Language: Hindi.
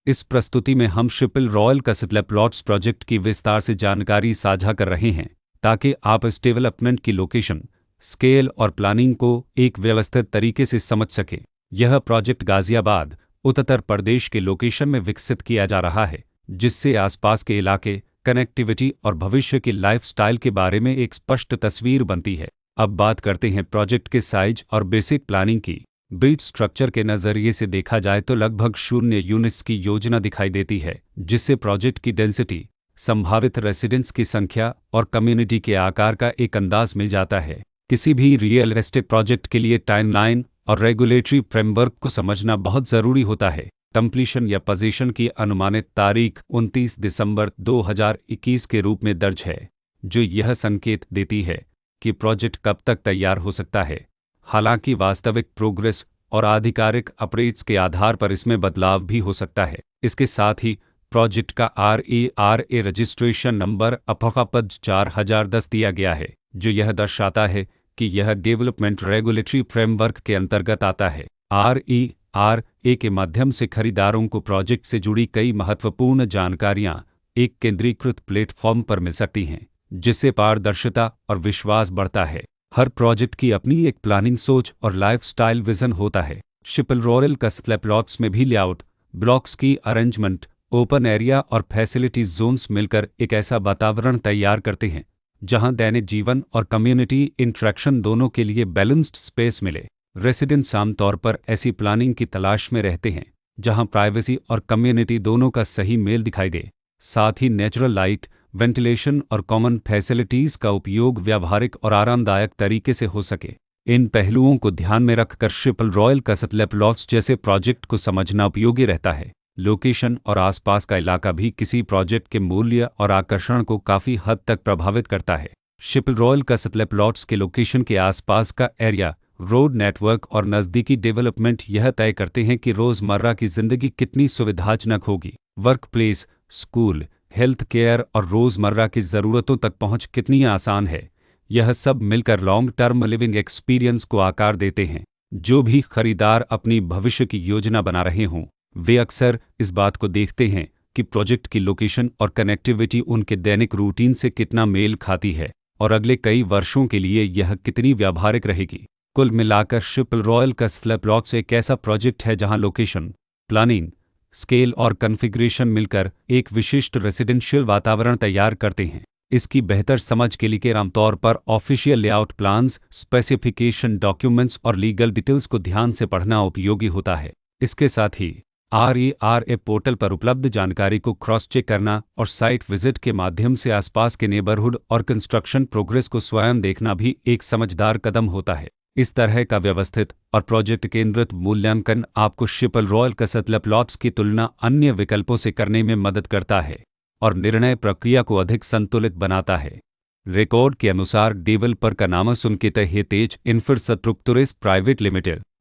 इस प्रस्तुति में हम शिपिल रॉयल कसतला प्लॉट्स प्रोजेक्ट की विस्तार से जानकारी साझा कर रहे हैं ताकि आप इस डेवलपमेंट की लोकेशन, स्केल और प्लानिंग को एक व्यवस्थित तरीके से समझ सकें। यह प्रोजेक्ट गाजियाबाद, उत्तर प्रदेश के लोकेशन में विकसित किया जा रहा है, जिससे आसपास के इलाके, कनेक्टिविटी और भविष्य के लाइफस्टाइल के बारे में एक स्पष्ट तस्वीर बनती है। अब बात करते हैं प्रोजेक्ट के साइज और बेसिक प्लानिंग की। बिल्ड स्ट्रक्चर के नज़रिए से देखा जाए तो लगभग 0 यूनिट्स की योजना दिखाई देती है, जिससे प्रोजेक्ट की डेंसिटी, संभावित रेसिडेंट्स की संख्या और कम्युनिटी के आकार का एक अंदाज मिल जाता है। किसी भी रियल एस्टेट प्रोजेक्ट के लिए टाइमलाइन और रेगुलेटरी फ्रेमवर्क को समझना बहुत ज़रूरी होता है। कंप्लीशन या पोजीशन की अनुमानित तारीख 29 दिसंबर 2021 के रूप में दर्ज है, जो यह संकेत देती है कि प्रोजेक्ट कब तक तैयार हो सकता है। हालांकि वास्तविक प्रोग्रेस और आधिकारिक अपडेट्स के आधार पर इसमें बदलाव भी हो सकता है। इसके साथ ही प्रोजेक्ट का RERA रजिस्ट्रेशन नंबर अपवापद 4010 दिया गया है, जो यह दर्शाता है कि यह डेवलपमेंट रेगुलेटरी फ्रेमवर्क के अंतर्गत आता है। RERA के माध्यम से खरीदारों को प्रोजेक्ट से जुड़ी कई महत्वपूर्ण जानकारियां एक केंद्रीकृत प्लेटफॉर्म पर मिल सकती हैं, जिससे पारदर्शिता और विश्वास बढ़ता है। हर प्रोजेक्ट की अपनी एक प्लानिंग सोच और लाइफस्टाइल विजन होता है। शिपिल रॉयल कसतला प्लॉट्स में भी लेआउट, ब्लॉक्स की अरेंजमेंट, ओपन एरिया और फैसिलिटी जोन्स मिलकर एक ऐसा वातावरण तैयार करते हैं जहां दैनिक जीवन और कम्युनिटी इंटरेक्शन दोनों के लिए बैलेंस्ड स्पेस मिले। रेसिडेंट्स आमतौर पर ऐसी प्लानिंग की तलाश में रहते हैं जहां प्राइवेसी और कम्युनिटी दोनों का सही मेल दिखाई दे। साथ ही नेचुरल लाइट, वेंटिलेशन और कॉमन फैसिलिटीज़ का उपयोग व्यावहारिक और आरामदायक तरीके से हो सके। इन पहलुओं को ध्यान में रखकर शिपिल रॉयल कसतला प्लॉट्स जैसे प्रोजेक्ट को समझना उपयोगी रहता है। लोकेशन और आसपास का इलाका भी किसी प्रोजेक्ट के मूल्य और आकर्षण को काफ़ी हद तक प्रभावित करता है। शिपिल रॉयल कसतला प्लॉट्स के लोकेशन के आसपास का एरिया, रोड नेटवर्क और नज़दीकी डेवलपमेंट यह तय करते हैं कि रोज़मर्रा की ज़िंदगी कितनी सुविधाजनक होगी। Work place, school, health care और रोज़मर्रा की ज़रूरतों तक पहुंच कितनी आसान है। यह सब मिलकर लॉन्ग टर्म लिविंग एक्सपीरियंस को आकार देते हैं। जो भी खरीदार अपनी भविष्य की योजना बना रहे हों, वे अक्सर इस बात को देखते हैं कि प्रोजेक्ट की लोकेशन और कनेक्टिविटी उनके दैनिक रूटीन से कितना मेल खाती है और अगले कई वर्षों के लिए यह कितनी व्यावहारिक रहेगी। कुल मिलाकर शिपिल रॉयल कसतला प्लॉट्स एक ऐसा प्रोजेक्ट है जहां लोकेशन, प्लानिंग, स्केल और कॉन्फ़िगरेशन मिलकर एक विशिष्ट रेसिडेंशियल वातावरण तैयार करते हैं। इसकी बेहतर समझ के लिए आमतौर पर official layout plans, specification documents और लीगल डिटेल्स को ध्यान से पढ़ना उपयोगी होता है। इसके साथ ही RERA पोर्टल पर उपलब्ध जानकारी को क्रॉस चेक करना और साइट विजिट के माध्यम से आसपास के नेबरहुड और कंस्ट्रक्शन प्रोग्रेस को स्वयं देखना भी एक समझदार कदम होता है। इस तरह का व्यवस्थित और प्रोजेक्ट केंद्रित मूल्यांकन आपको शिपिल रॉयल कसतला प्लॉट्स की तुलना अन्य विकल्पों से करने में मदद करता है और निर्णय प्रक्रिया को अधिक संतुलित बनाता है। रिकॉर्ड के अनुसार डेवलपर का नाम सुनकेत हेतेज इंफ्रास्ट्रक्चर्स प्राइवेट लिमिटेड